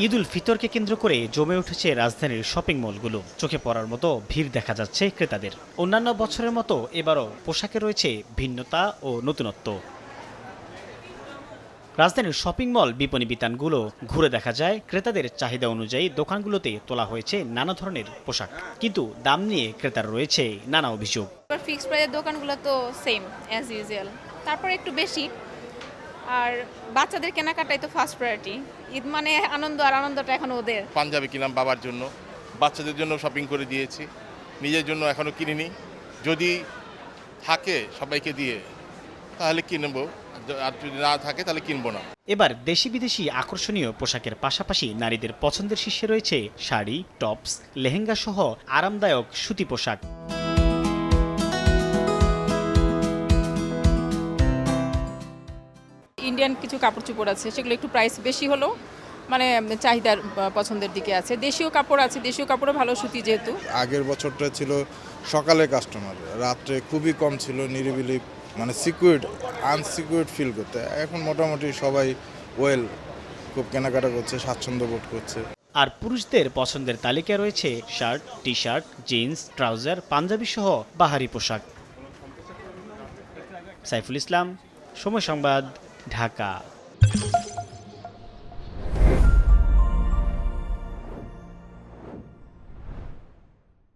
ঈদ উল ফিতরকে কেন্দ্র করে জমে উঠেছে রাজধানীর শপিং মলগুলো। চোখে পড়ার মতো ভিড় দেখা যাচ্ছে ক্রেতাদের। অন্যান্য বছরের মতো এবারও পোশাকে রয়েছে ভিন্নতা ও নতুনত্ব। রাজধানীর শপিং মল বিপণী বিতানগুলো ঘুরে দেখা যায় ক্রেতাদের চাহিদা অনুযায়ী দোকানগুলোতে তোলা হয়েছে নানা ধরনের পোশাক, কিন্তু দাম নিয়ে ক্রেতার রয়েছে নানা অভিযোগ। ফিক্সড প্রাইসের দোকানগুলো তো সেম অ্যাজ ইউজুয়াল, তারপরে একটু বেশি। আর বাচ্চাদের কেনাকাটাই তো ফার্স্ট প্রায়োরিটি। ঈদ মানে আনন্দ, আর আনন্দটা এখন ওদের। পাঞ্জাবি কিনলাম বাবার জন্য, বাচ্চাদের জন্য শপিং করে দিয়েছি, নিজের জন্য এখনও কিনিনি। যদি থাকে সবাইকে দিয়ে তাহলে কিনবো, আর যদি না থাকে তাহলে কিনবো না। এবার দেশি বিদেশি আকর্ষণীয় পোশাকের পাশাপাশি নারীদের পছন্দের শীর্ষে রয়েছে শাড়ি, টপস, লেহেঙ্গা সহ আরামদায়ক সুতি পোশাক। ইন্ডিয়ান কিছু কাপড় চোপড় আছে, সেগুলো একটু প্রাইস বেশি হলো, মানে চাহিদার পছন্দের দিকে আছে। দেশীয় কাপড় আছে, দেশীয় কাপড়ও ভালো, সুতি যেহেতু। আগের বছরটা ছিল সকালে কাস্টমার, রাত্রে খুবই কম ছিল, নিরিবিলি, মানে সিকিউরড আনসিকিউরড ফিল করতে। এখন মোটামুটি সবাই ওয়েল, খুব কেনাকাটা করছে, স্বাচ্ছন্দ্য বোধ করছে। আর পুরুষদের পছন্দের তালিকায় রয়েছে shirt, T shirt, jeans, trouser, পাঞ্জাবি সহ বাহারি পোশাক। সাইফুল ইসলাম, সময় সংবাদ, ঢাকা।